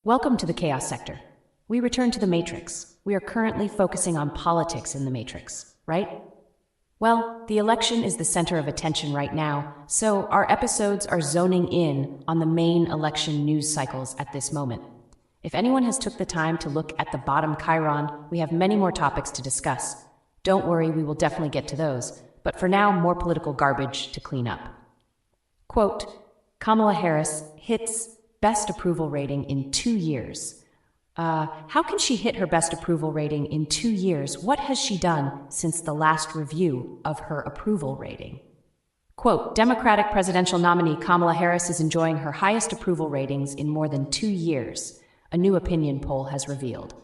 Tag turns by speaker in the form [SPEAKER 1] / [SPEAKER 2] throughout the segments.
[SPEAKER 1] Welcome to the Chaos Sector. We return to the Matrix. We are currently focusing on politics in the Matrix, right? Well, the election is the center of attention right now, so our episodes are zoning in on the main election news cycles at this moment. If anyone has took the time to look at the bottom chyron, we have many more topics to discuss. Don't worry, we will definitely get to those, but for now, more political garbage to clean up. Quote, Kamala Harris hits best approval rating in 2 years. How can she hit her best approval rating in 2 years? What has she done since the last review of her approval rating? Quote, Democratic presidential nominee Kamala Harris is enjoying her highest approval ratings in more than 2 years, a new opinion poll has revealed.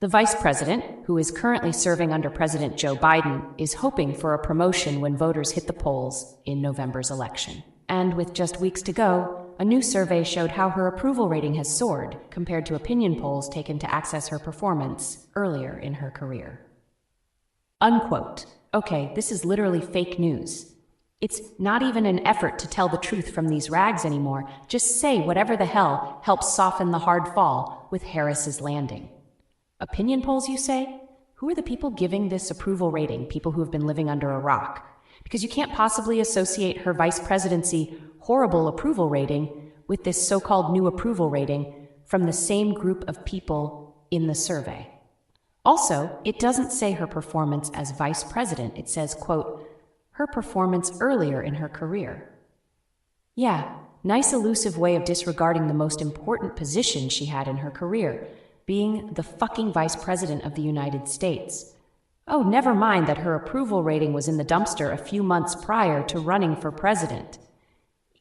[SPEAKER 1] The vice president, who is currently serving under President Joe Biden, is hoping for a promotion when voters hit the polls in November's election. And with just weeks to go, a new survey showed how her approval rating has soared compared to opinion polls taken to access her performance earlier in her career. Unquote. Okay, this is literally fake news. It's not even an effort to tell the truth from these rags anymore. Just say whatever the hell helps soften the hard fall with Harris's landing. Opinion polls, you say? Who are the people giving this approval rating? People who have been living under a rock? Because you can't possibly associate her vice presidency horrible approval rating with this so-called new approval rating from the same group of people in the survey. Also, it doesn't say her performance as vice president. It says, quote, her performance earlier in her career. Yeah, nice elusive way of disregarding the most important position she had in her career, being the fucking vice president of the United States. Oh, never mind that her approval rating was in the dumpster a few months prior to running for president.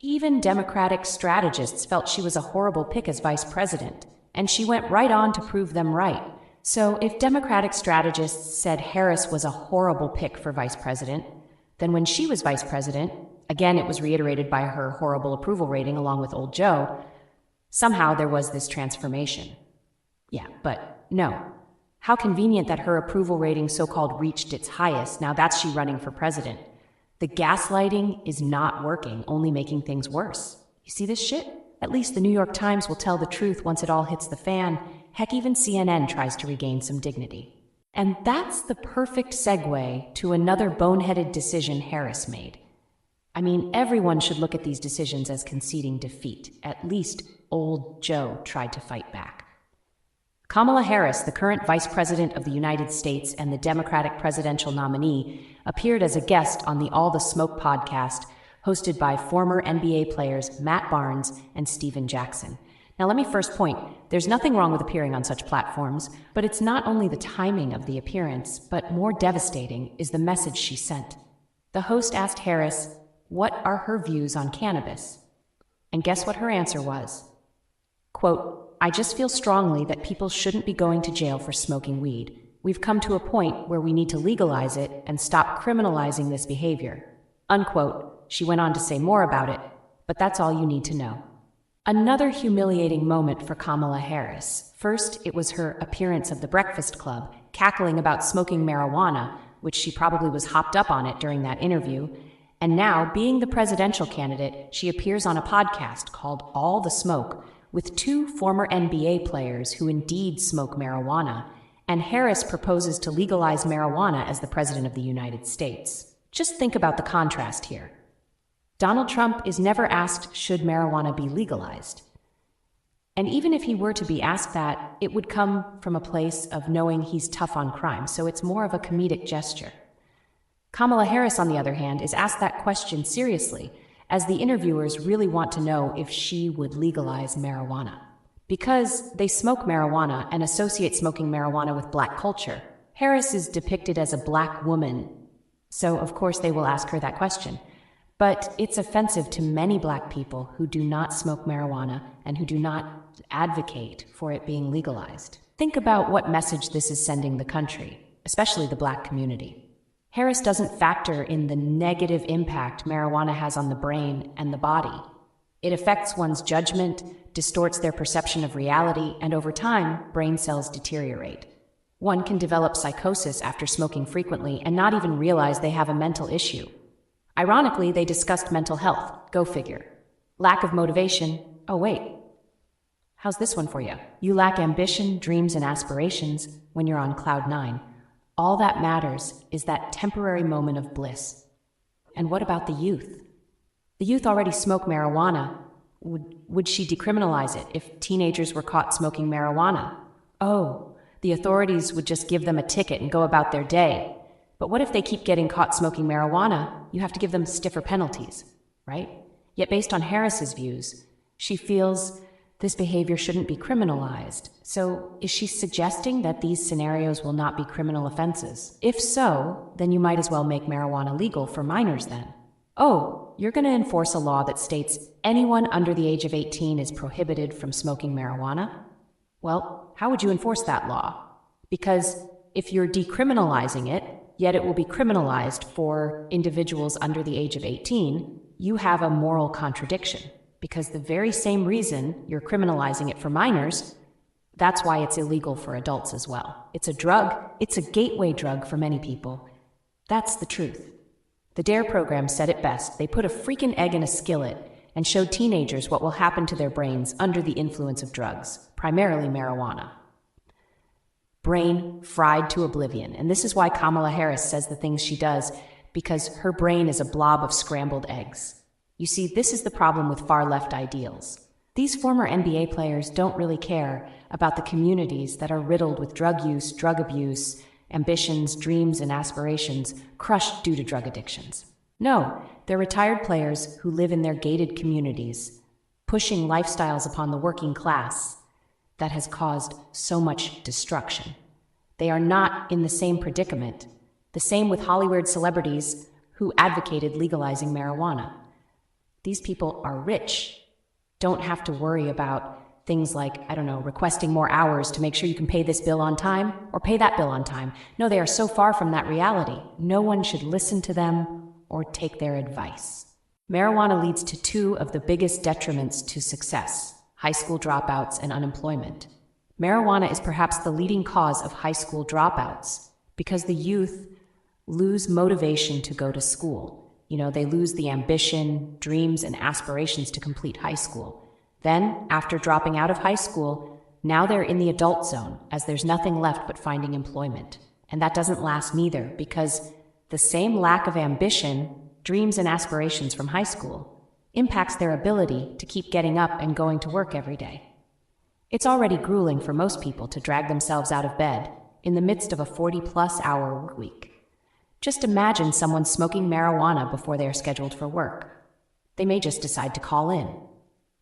[SPEAKER 1] Even Democratic strategists felt she was a horrible pick as vice president, and she went right on to prove them right. So if Democratic strategists said Harris was a horrible pick for vice president, then when she was vice president, again it was reiterated by her horrible approval rating along with old Joe, somehow there was this transformation. Yeah, but no. How convenient that her approval rating so-called reached its highest. Now that's she running for president. The gaslighting is not working, only making things worse. You see this shit? At least the New York Times will tell the truth once it all hits the fan. Heck, even CNN tries to regain some dignity. And that's the perfect segue to another boneheaded decision Harris made. I mean, everyone should look at these decisions as conceding defeat. At least old Joe tried to fight back. Kamala Harris, the current Vice President of the United States and the Democratic presidential nominee, appeared as a guest on the All the Smoke podcast, hosted by former NBA players Matt Barnes and Steven Jackson. Now let me first point, there's nothing wrong with appearing on such platforms, but it's not only the timing of the appearance, but more devastating is the message she sent. The host asked Harris, what are her views on cannabis? And guess what her answer was? Quote, I just feel strongly that people shouldn't be going to jail for smoking weed. We've come to a point where we need to legalize it and stop criminalizing this behavior. Unquote. She went on to say more about it, but that's all you need to know. Another humiliating moment for Kamala Harris. First, it was her appearance of the Breakfast Club, cackling about smoking marijuana, which she probably was hopped up on it during that interview. And now, being the presidential candidate, she appears on a podcast called All the Smoke, with 2 former NBA players who indeed smoke marijuana, and Harris proposes to legalize marijuana as the President of the United States. Just think about the contrast here. Donald Trump is never asked, should marijuana be legalized? And even if he were to be asked that, it would come from a place of knowing he's tough on crime, so it's more of a comedic gesture. Kamala Harris, on the other hand, is asked that question seriously, as the interviewers really want to know if she would legalize marijuana. Because they smoke marijuana and associate smoking marijuana with black culture, Harris is depicted as a black woman, so of course they will ask her that question. But it's offensive to many black people who do not smoke marijuana and who do not advocate for it being legalized. Think about what message this is sending the country, especially the black community. Harris doesn't factor in the negative impact marijuana has on the brain and the body. It affects one's judgment, distorts their perception of reality, and over time, brain cells deteriorate. One can develop psychosis after smoking frequently and not even realize they have a mental issue. Ironically, they discussed mental health. Go figure. Lack of motivation. Oh wait. How's this one for you? You lack ambition, dreams, and aspirations when you're on cloud nine. All that matters is that temporary moment of bliss. And what about the youth? The youth already smoke marijuana. Would she decriminalize it if teenagers were caught smoking marijuana? Oh, the authorities would just give them a ticket and go about their day. But what if they keep getting caught smoking marijuana? You have to give them stiffer penalties, right? Yet based on Harris's views, she feels this behavior shouldn't be criminalized. So is she suggesting that these scenarios will not be criminal offenses? If so, then you might as well make marijuana legal for minors then. Oh, you're going to enforce a law that states anyone under the age of 18 is prohibited from smoking marijuana? Well, how would you enforce that law? Because if you're decriminalizing it, yet it will be criminalized for individuals under the age of 18, you have a moral contradiction. Because the very same reason you're criminalizing it for minors, that's why it's illegal for adults as well. It's a drug. It's a gateway drug for many people. That's the truth. The DARE program said it best. They put a freaking egg in a skillet and showed teenagers what will happen to their brains under the influence of drugs, primarily marijuana. Brain fried to oblivion. And this is why Kamala Harris says the things she does, because her brain is a blob of scrambled eggs. You see, this is the problem with far-left ideals. These former NBA players don't really care about the communities that are riddled with drug use, drug abuse, ambitions, dreams, and aspirations crushed due to drug addictions. No, they're retired players who live in their gated communities, pushing lifestyles upon the working class that has caused so much destruction. They are not in the same predicament. The same with Hollywood celebrities who advocated legalizing marijuana. These people are rich, don't have to worry about things like, requesting more hours to make sure you can pay this bill on time or pay that bill on time. No, they are so far from that reality. No one should listen to them or take their advice. Marijuana leads to two of the biggest detriments to success: high school dropouts and unemployment. Marijuana is perhaps the leading cause of high school dropouts because the youth lose motivation to go to school. They lose the ambition, dreams, and aspirations to complete high school. Then, after dropping out of high school, now they're in the adult zone, as there's nothing left but finding employment. And that doesn't last neither, because the same lack of ambition, dreams, and aspirations from high school impacts their ability to keep getting up and going to work every day. It's already grueling for most people to drag themselves out of bed in the midst of a 40-plus hour work week. Just imagine someone smoking marijuana before they are scheduled for work. They may just decide to call in.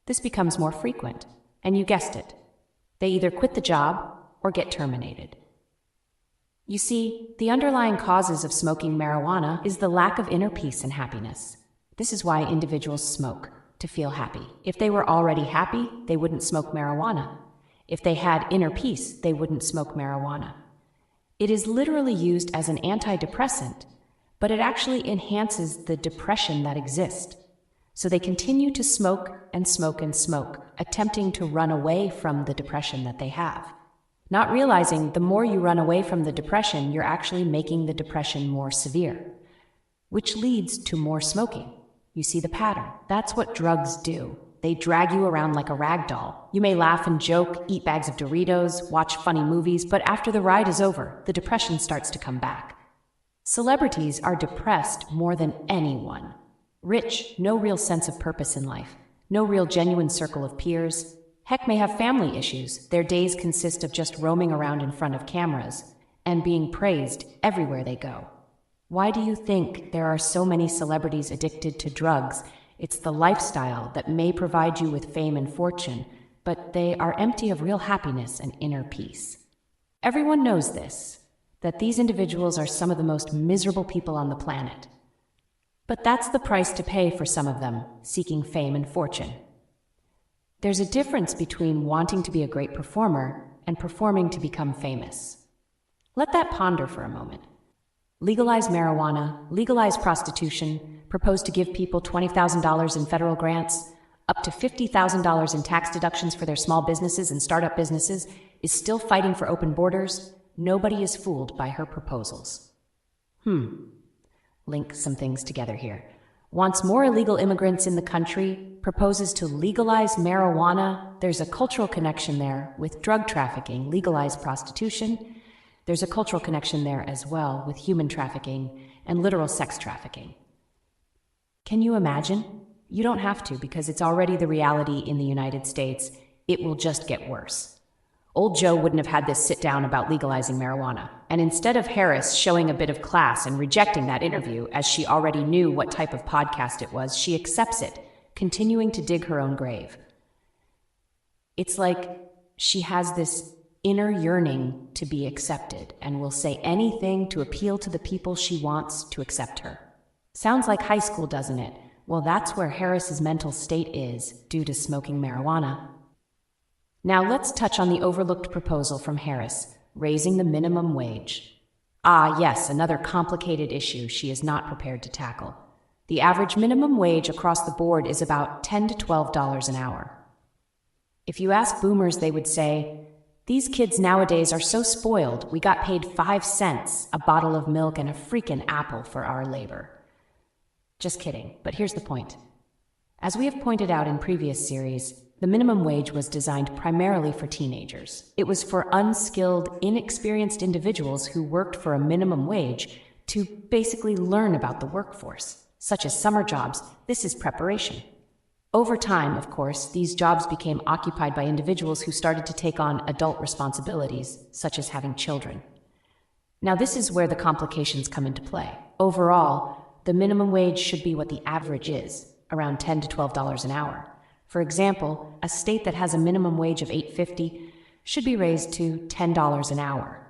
[SPEAKER 1] This becomes more frequent, and you guessed it. They either quit the job or get terminated. You see, the underlying causes of smoking marijuana is the lack of inner peace and happiness. This is why individuals smoke, to feel happy. If they were already happy, they wouldn't smoke marijuana. If they had inner peace, they wouldn't smoke marijuana. It is literally used as an antidepressant, but it actually enhances the depression that exists. So they continue to smoke and smoke and smoke, attempting to run away from the depression that they have. Not realizing the more you run away from the depression, you're actually making the depression more severe, which leads to more smoking. You see the pattern. That's what drugs do. They drag you around like a rag doll. You may laugh and joke, eat bags of Doritos, watch funny movies, but after the ride is over, the depression starts to come back. Celebrities are depressed more than anyone. Rich, no real sense of purpose in life. No real genuine circle of peers. Heck, may have family issues. Their days consist of just roaming around in front of cameras and being praised everywhere they go. Why do you think there are so many celebrities addicted to drugs? It's the lifestyle that may provide you with fame and fortune, but they are empty of real happiness and inner peace. Everyone knows this, that these individuals are some of the most miserable people on the planet. But that's the price to pay for some of them, seeking fame and fortune. There's a difference between wanting to be a great performer and performing to become famous. Let that ponder for a moment. Legalize marijuana, legalize prostitution, propose to give people $20,000 in federal grants, up to $50,000 in tax deductions for their small businesses and startup businesses, is still fighting for open borders. Nobody is fooled by her proposals. Link some things together here. wants more illegal immigrants in the country, proposes to legalize marijuana. There's a cultural connection there with drug trafficking, legalize prostitution. There's a cultural connection there as well with human trafficking and literal sex trafficking. Can you imagine? You don't have to, because it's already the reality in the United States. It will just get worse. Old Joe wouldn't have had this sit down about legalizing marijuana. And instead of Harris showing a bit of class and rejecting that interview, as she already knew what type of podcast it was, she accepts it, continuing to dig her own grave. It's like she has this inner yearning to be accepted and will say anything to appeal to the people she wants to accept her. Sounds like high school, doesn't it? Well, that's where Harris's mental state is due to smoking marijuana. Now let's touch on the overlooked proposal from Harris, raising the minimum wage. Ah, yes, another complicated issue she is not prepared to tackle. The average minimum wage across the board is about $10 to $12 an hour. If you ask boomers, they would say, "These kids nowadays are so spoiled, we got paid 5 cents, a bottle of milk, and a freaking apple for our labor." Just kidding, but here's the point. As we have pointed out in previous series, the minimum wage was designed primarily for teenagers. It was for unskilled, inexperienced individuals who worked for a minimum wage to basically learn about the workforce, such as summer jobs. This is preparation. Over time, of course, these jobs became occupied by individuals who started to take on adult responsibilities, such as having children. Now, this is where the complications come into play. Overall, the minimum wage should be what the average is, around $10 to $12 an hour. For example, a state that has a minimum wage of $8.50 should be raised to $10 an hour.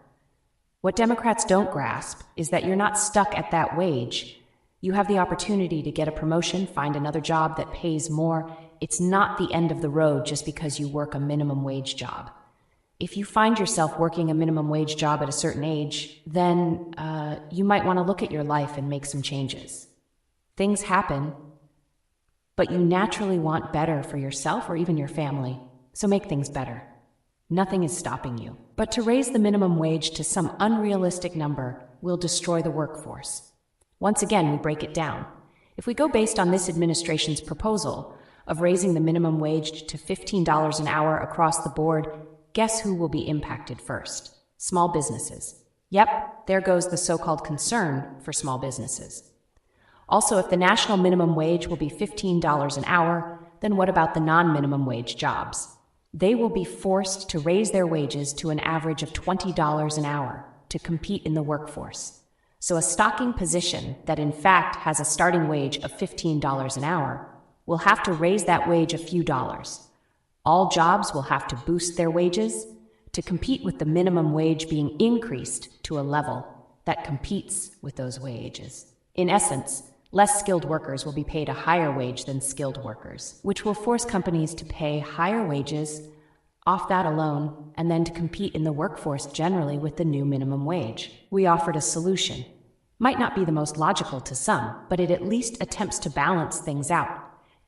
[SPEAKER 1] What Democrats don't grasp is that you're not stuck at that wage. You have the opportunity to get a promotion, find another job that pays more. It's not the end of the road just because you work a minimum wage job. If you find yourself working a minimum wage job at a certain age, then you might want to look at your life and make some changes. Things happen, but you naturally want better for yourself or even your family, so make things better. Nothing is stopping you. But to raise the minimum wage to some unrealistic number will destroy the workforce. Once again, we break it down. If we go based on this administration's proposal of raising the minimum wage to $15 an hour across the board, guess who will be impacted first? Small businesses. Yep, there goes the so-called concern for small businesses. Also, if the national minimum wage will be $15 an hour, then what about the non-minimum wage jobs? They will be forced to raise their wages to an average of $20 an hour to compete in the workforce. So a stocking position that in fact has a starting wage of $15 an hour will have to raise that wage a few dollars. All jobs will have to boost their wages to compete with the minimum wage being increased to a level that competes with those wages. In essence, less skilled workers will be paid a higher wage than skilled workers, which will force companies to pay higher wages off that alone and then to compete in the workforce generally with the new minimum wage. We offered a solution. Might not be the most logical to some, but it at least attempts to balance things out.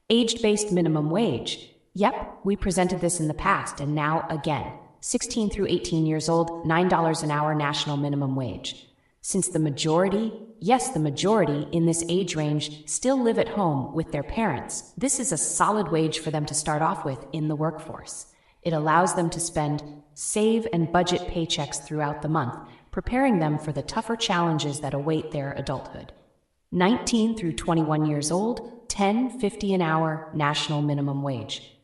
[SPEAKER 1] Age-based minimum wage. Yep, we presented this in the past and now again. 16 through 18 years old, $9 an hour national minimum wage. Since the majority in this age range still live at home with their parents, this is a solid wage for them to start off with in the workforce. It allows them to save and budget paychecks throughout the month, preparing them for the tougher challenges that await their adulthood. 19 through 21 years old, $10.50 an hour national minimum wage.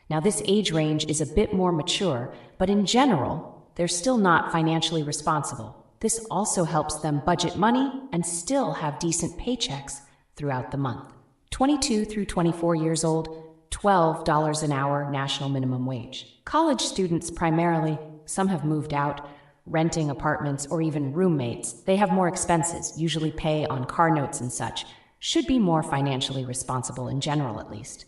[SPEAKER 1] Now this age range is a bit more mature, but in general, they're still not financially responsible. This also helps them budget money and still have decent paychecks throughout the month. 22 through 24 years old, $12 an hour national minimum wage. College students primarily, some have moved out, renting apartments or even roommates. They have more expenses, usually pay on car notes and such, should be more financially responsible in general at least.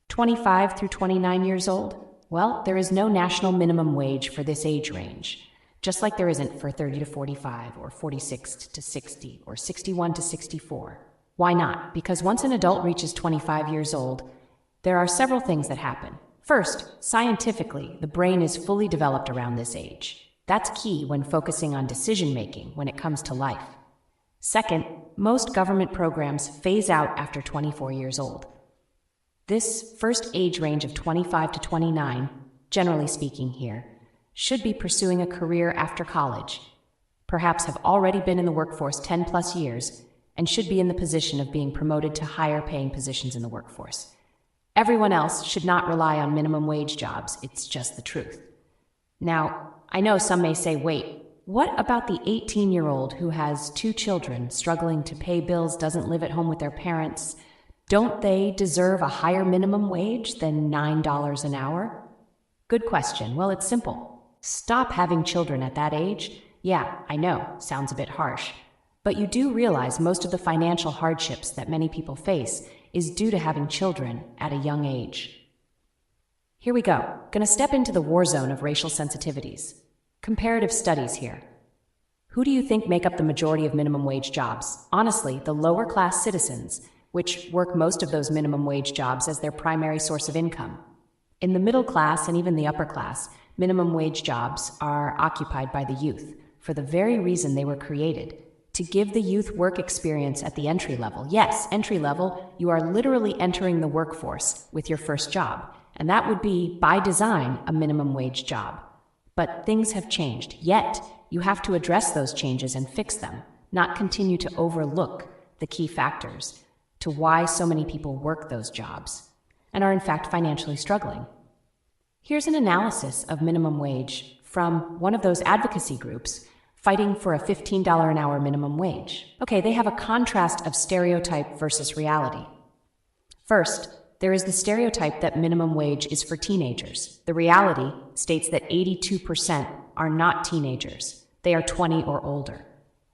[SPEAKER 1] 25 through 29 years old? Well, there is no national minimum wage for this age range. Just like there isn't for 30 to 45 or 46 to 60 or 61 to 64. Why not? Because once an adult reaches 25 years old, there are several things that happen. First, scientifically, the brain is fully developed around this age. That's key when focusing on decision-making when it comes to life. Second, most government programs phase out after 24 years old. This first age range of 25 to 29, generally speaking here, should be pursuing a career after college, perhaps have already been in the workforce 10 plus years, and should be in the position of being promoted to higher paying positions in the workforce. Everyone else should not rely on minimum wage jobs. It's just the truth. Now, I know some may say, wait, what about the 18-year-old who has 2 children, struggling to pay bills, doesn't live at home with their parents? Don't they deserve a higher minimum wage than $9 an hour? Good question. Well, it's simple. Stop having children at that age. Yeah, I know, sounds a bit harsh. But you do realize most of the financial hardships that many people face is due to having children at a young age. Here we go. Gonna step into the war zone of racial sensitivities. Comparative studies here. Who do you think make up the majority of minimum wage jobs? Honestly, the lower class citizens, which work most of those minimum wage jobs as their primary source of income. In the middle class and even the upper class, minimum wage jobs are occupied by the youth for the very reason they were created, to give the youth work experience at the entry level. Yes, entry level, you are literally entering the workforce with your first job, and that would be, by design, a minimum wage job. But things have changed, yet you have to address those changes and fix them, not continue to overlook the key factors to why so many people work those jobs and are in fact financially struggling. Here's an analysis of minimum wage from one of those advocacy groups fighting for a $15 an hour minimum wage. Okay, they have a contrast of stereotype versus reality. First, there is the stereotype that minimum wage is for teenagers. The reality states that 82% are not teenagers. They are 20 or older.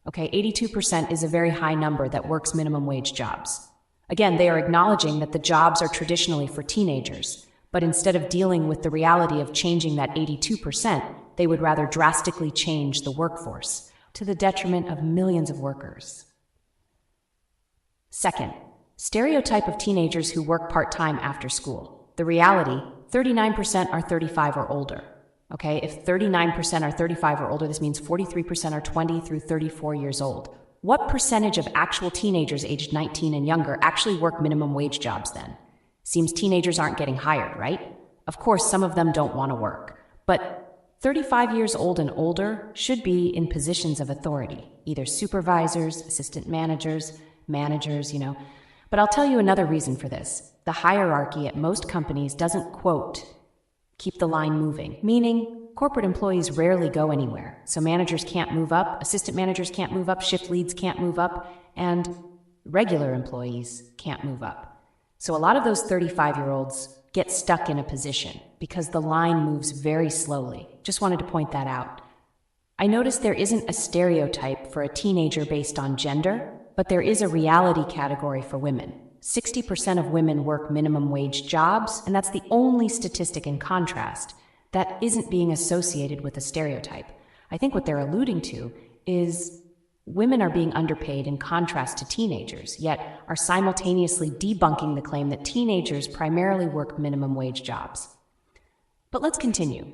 [SPEAKER 1] Okay, 82% is a very high number that works minimum wage jobs. Again, they are acknowledging that the jobs are traditionally for teenagers, but instead of dealing with the reality of changing that 82%, they would rather drastically change the workforce to the detriment of millions of workers. Second, stereotype of teenagers who work part-time after school. The reality, 39% are 35 or older. Okay, if 39% are 35 or older, this means 43% are 20 through 34 years old. What percentage of actual teenagers aged 19 and younger actually work minimum wage jobs then? Seems teenagers aren't getting hired, right? Of course, some of them don't want to work, but 35 years old and older should be in positions of authority, either supervisors, assistant managers, But I'll tell you another reason for this. The hierarchy at most companies doesn't, quote, keep the line moving, meaning corporate employees rarely go anywhere. So managers can't move up, assistant managers can't move up, shift leads can't move up, and regular employees can't move up. So a lot of those 35-year-olds get stuck in a position because the line moves very slowly. Just wanted to point that out. I noticed there isn't a stereotype for a teenager based on gender, but there is a reality category for women. 60% of women work minimum wage jobs, and that's the only statistic in contrast that isn't being associated with a stereotype. I think what they're alluding to is women are being underpaid in contrast to teenagers, yet are simultaneously debunking the claim that teenagers primarily work minimum wage jobs. But let's continue.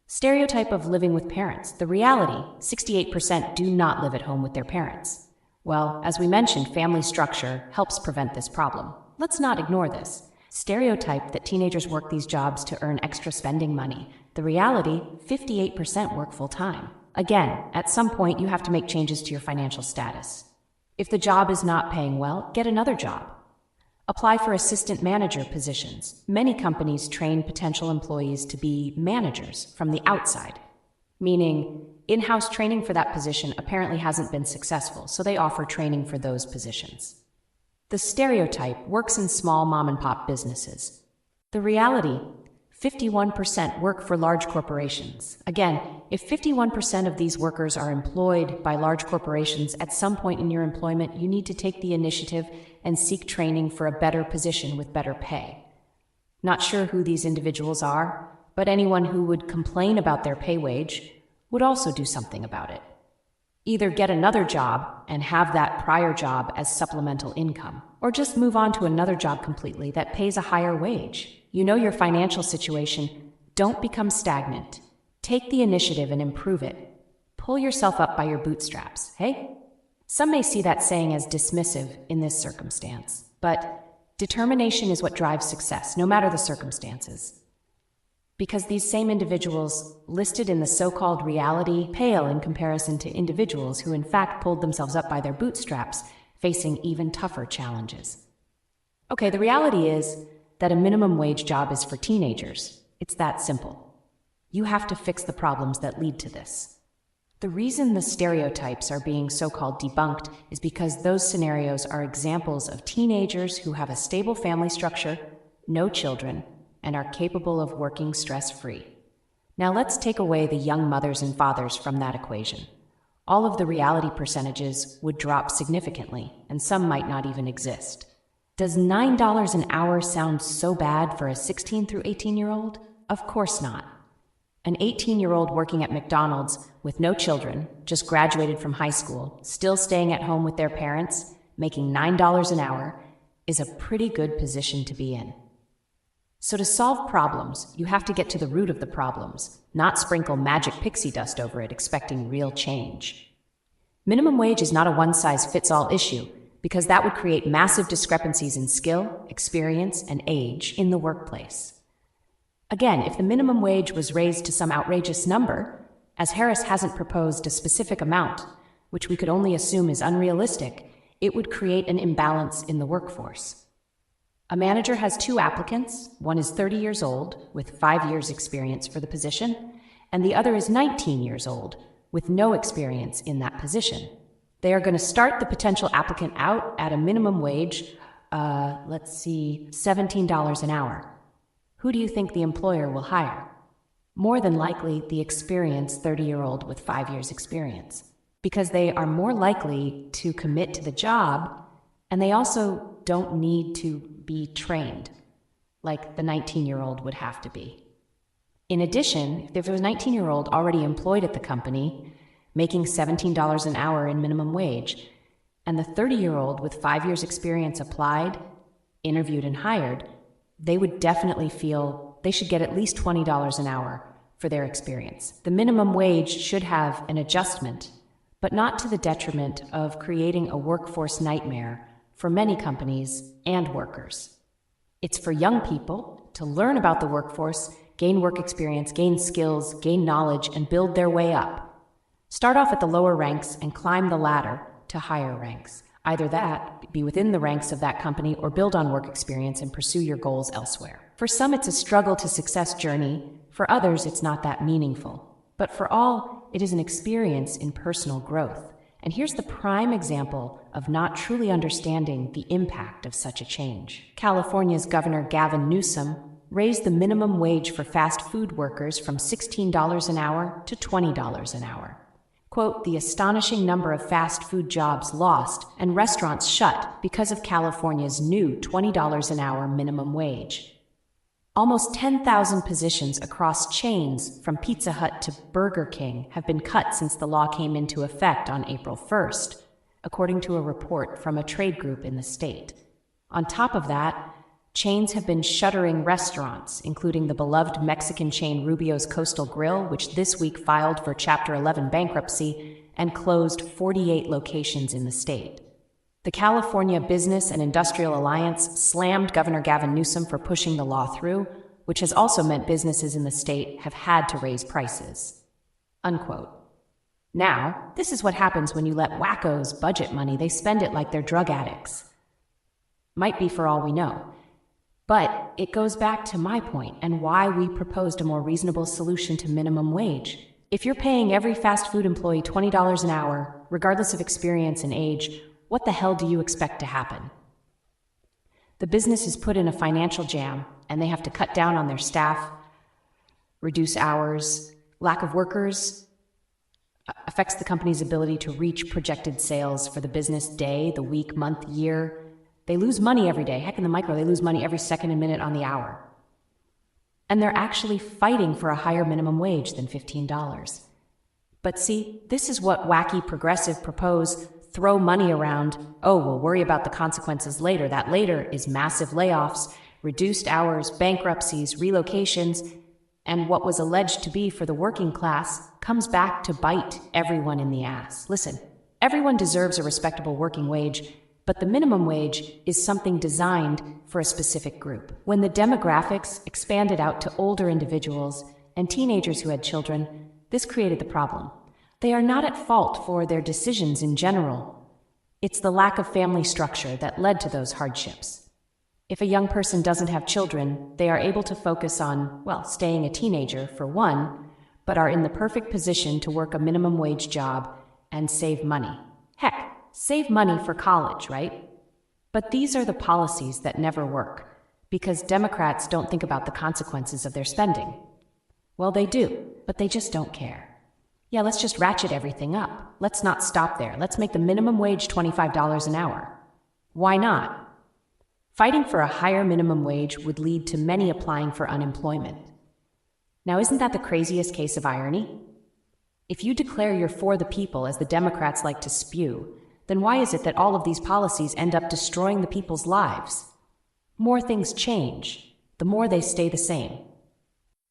[SPEAKER 1] Stereotype of living with parents. The reality, 68% do not live at home with their parents. Well, as we mentioned, family structure helps prevent this problem. Let's not ignore this. Stereotype that teenagers work these jobs to earn extra spending money. The reality, 58% work full-time. Again, at some point you have to make changes to your financial status. If the job is not paying well, get another job. Apply for assistant manager positions. Many companies train potential employees to be managers from the outside, meaning in-house training for that position apparently hasn't been successful, so they offer training for those positions. The stereotype works in small mom-and-pop businesses. The reality, 51% work for large corporations. Again, if 51% of these workers are employed by large corporations, at some point in your employment, you need to take the initiative and seek training for a better position with better pay. Not sure who these individuals are, but anyone who would complain about their pay wage would also do something about it. Either get another job and have that prior job as supplemental income, or just move on to another job completely that pays a higher wage. You know your financial situation. Don't become stagnant. Take the initiative and improve it. Pull yourself up by your bootstraps, hey? Some may see that saying as dismissive in this circumstance, but determination is what drives success, no matter the circumstances. Because these same individuals listed in the so-called reality pale in comparison to individuals who in fact pulled themselves up by their bootstraps, facing even tougher challenges. Okay, the reality is that a minimum wage job is for teenagers. It's that simple. You have to fix the problems that lead to this. The reason the stereotypes are being so-called debunked is because those scenarios are examples of teenagers who have a stable family structure, no children, and are capable of working stress-free. Now let's take away the young mothers and fathers from that equation. All of the reality percentages would drop significantly, and some might not even exist. Does $9 an hour sound so bad for a 16 through 18-year-old? Of course not. An 18-year-old working at McDonald's with no children, just graduated from high school, still staying at home with their parents, making $9 an hour, is a pretty good position to be in. So to solve problems, you have to get to the root of the problems, not sprinkle magic pixie dust over it expecting real change. Minimum wage is not a one-size-fits-all issue, because that would create massive discrepancies in skill, experience, and age in the workplace. Again, if the minimum wage was raised to some outrageous number, as Harris hasn't proposed a specific amount, which we could only assume is unrealistic, it would create an imbalance in the workforce. A manager has 2 applicants. One is 30 years old, with 5 years experience for the position, and the other is 19 years old, with no experience in that position. They are going to start the potential applicant out at a minimum wage, $17 an hour. Who do you think the employer will hire? More than likely, the experienced 30-year-old with 5 years experience, because they are more likely to commit to the job, and they also don't need to be trained like the 19-year-old would have to be. In addition, if there was a 19-year-old already employed at the company, making $17 an hour in minimum wage, and the 30-year-old with 5 years experience applied, interviewed, and hired, they would definitely feel they should get at least $20 an hour for their experience. The minimum wage should have an adjustment, but not to the detriment of creating a workforce nightmare for many companies and workers. It's for young people to learn about the workforce, gain work experience, gain skills, gain knowledge, and build their way up. Start off at the lower ranks and climb the ladder to higher ranks. Either that, be within the ranks of that company, or build on work experience and pursue your goals elsewhere. For some, it's a struggle to success journey. For others, it's not that meaningful. But for all, it is an experience in personal growth. And here's the prime example of not truly understanding the impact of such a change. California's Governor Gavin Newsom raised the minimum wage for fast food workers from $16 an hour to $20 an hour. Quote, the astonishing number of fast food jobs lost and restaurants shut because of California's new $20 an hour minimum wage. Almost 10,000 positions across chains from Pizza Hut to Burger King have been cut since the law came into effect on April 1st, according to a report from a trade group in the state. On top of that, chains have been shuttering restaurants, including the beloved Mexican chain Rubio's Coastal Grill, which this week filed for Chapter 11 bankruptcy and closed 48 locations in the state. The California Business and Industrial Alliance slammed Governor Gavin Newsom for pushing the law through, which has also meant businesses in the state have had to raise prices. Unquote. Now, this is what happens when you let wackos budget money. They spend it like they're drug addicts. Might be for all we know. But it goes back to my point and why we proposed a more reasonable solution to minimum wage. If you're paying every fast food employee $20 an hour, regardless of experience and age, what the hell do you expect to happen? The business is put in a financial jam, and they have to cut down on their staff, reduce hours. Lack of workers affects the company's ability to reach projected sales for the business day, the week, month, year. They lose money every day. Heck, in the micro, they lose money every second and minute on the hour. And they're actually fighting for a higher minimum wage than $15. But see, this is what wacky progressive propose. Throw money around. Oh, we'll worry about the consequences later. That later is massive layoffs, reduced hours, bankruptcies, relocations, and what was alleged to be for the working class comes back to bite everyone in the ass. Listen, Everyone deserves a respectable working wage, but the minimum wage is something designed for a specific group. When the demographics expanded out to older individuals and teenagers who had children, this created the problem. They are not at fault for their decisions in general. It's the lack of family structure that led to those hardships. If a young person doesn't have children, they are able to focus on, staying a teenager for one, but are in the perfect position to work a minimum wage job and save money. Heck, save money for college, right? But these are the policies that never work, because Democrats don't think about the consequences of their spending. Well, they do, but they just don't care. Yeah, let's just ratchet everything up. Let's not stop there. Let's make the minimum wage $25 an hour. Why not? Fighting for a higher minimum wage would lead to many applying for unemployment. Now, isn't that the craziest case of irony? If you declare you're for the people, as the Democrats like to spew, then why is it that all of these policies end up destroying the people's lives? More things change, the more they stay the same.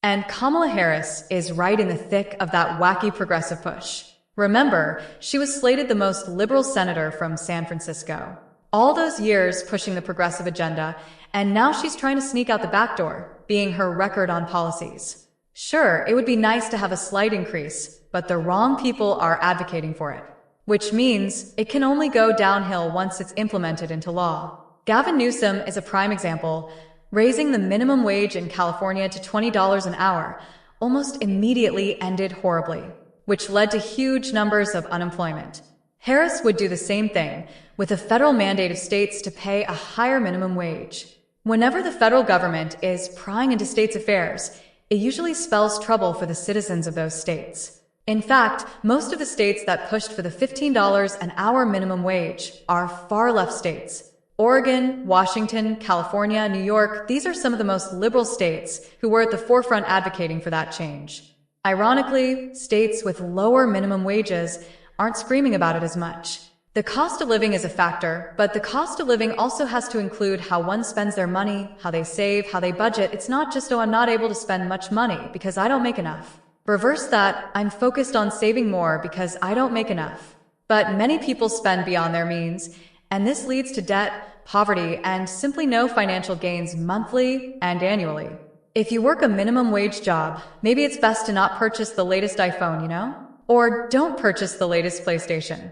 [SPEAKER 2] And Kamala Harris is right in the thick of that wacky progressive push. Remember, she was slated the most liberal senator from San Francisco. All those years pushing the progressive agenda, and now she's trying to sneak out the back door, being her record on policies. Sure, it would be nice to have a slight increase, but the wrong people are advocating for it, which means it can only go downhill once it's implemented into law. Gavin Newsom is a prime example. Raising the minimum wage in California to $20 an hour almost immediately ended horribly, which led to huge numbers of unemployment. Harris would do the same thing, with a federal mandate of states to pay a higher minimum wage. Whenever the federal government is prying into states' affairs, it usually spells trouble for the citizens of those states. In fact, most of the states that pushed for the $15 an hour minimum wage are far-left states. Oregon, Washington, California, New York, these are some of the most liberal states who were at the forefront advocating for that change. Ironically, states with lower minimum wages aren't screaming about it as much. The cost of living is a factor, but the cost of living also has to include how one spends their money, how they save, how they budget. It's not just, I'm not able to spend much money because I don't make enough. Reverse that, I'm focused on saving more because I don't make enough. But many people spend beyond their means, and this leads to debt, poverty, and simply no financial gains monthly and annually. If you work a minimum wage job, maybe it's best to not purchase the latest iPhone, Or don't purchase the latest PlayStation.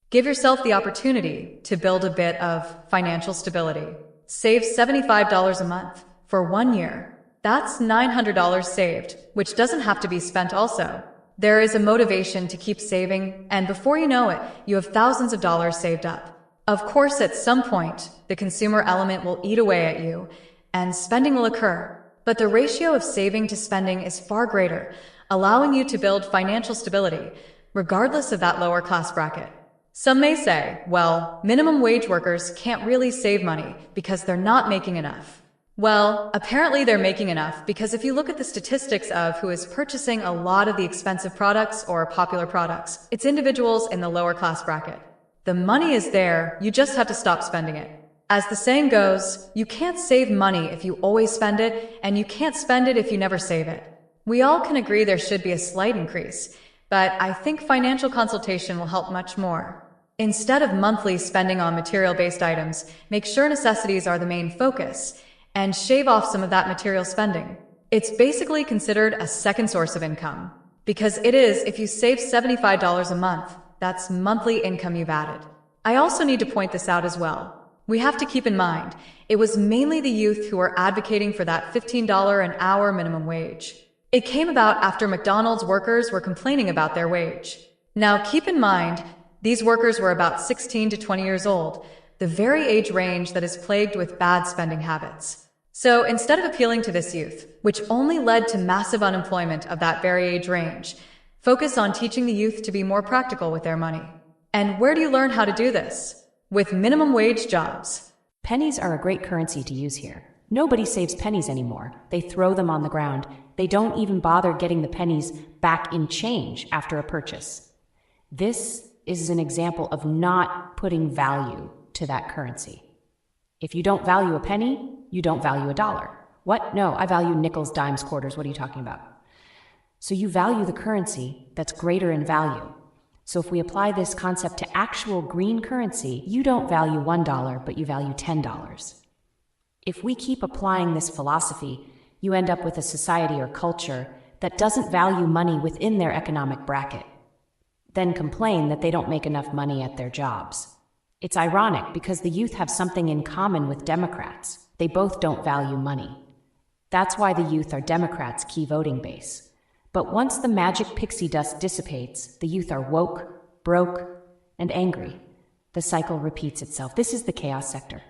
[SPEAKER 2] Give yourself the opportunity to build a bit of financial stability. Save $75 a month for 1 year. That's $900 saved, which doesn't have to be spent also. There is a motivation to keep saving, and before you know it, you have thousands of dollars saved up. Of course, at some point, the consumer element will eat away at you, and spending will occur. But the ratio of saving to spending is far greater, allowing you to build financial stability, regardless of that lower class bracket. Some may say, minimum wage workers can't really save money because they're not making enough. Well, apparently they're making enough because if you look at the statistics of who is purchasing a lot of the expensive products or popular products, it's individuals in the lower class bracket. The money is there, you just have to stop spending it. As the saying goes, you can't save money if you always spend it, and you can't spend it if you never save it. We all can agree there should be a slight increase, but I think financial consultation will help much more. Instead of monthly spending on material-based items, make sure necessities are the main focus, and shave off some of that material spending. It's basically considered a second source of income. Because it is, if you save $75 a month, that's monthly income you've added. I also need to point this out as well. We have to keep in mind, it was mainly the youth who were advocating for that $15 an hour minimum wage. It came about after McDonald's workers were complaining about their wage. Now keep in mind, these workers were about 16 to 20 years old, the very age range that is plagued with bad spending habits. So instead of appealing to this youth, which only led to massive unemployment of that very age range, focus on teaching the youth to be more practical with their money. And where do you learn how to do this? With minimum wage jobs.
[SPEAKER 1] Pennies are a great currency to use here. Nobody saves pennies anymore. They throw them on the ground. They don't even bother getting the pennies back in change after a purchase. This is an example of not putting value to that currency. If you don't value a penny, you don't value a dollar. What? No, I value nickels, dimes, quarters. What are you talking about? So you value the currency that's greater in value. So if we apply this concept to actual green currency, you don't value $1, but you value $10. If we keep applying this philosophy, you end up with a society or culture that doesn't value money within their economic bracket, then complain that they don't make enough money at their jobs. It's ironic because the youth have something in common with Democrats. They both don't value money. That's why the youth are Democrats' key voting base. But once the magic pixie dust dissipates, the youth are woke, broke, and angry. The cycle repeats itself. This is the chaos sector.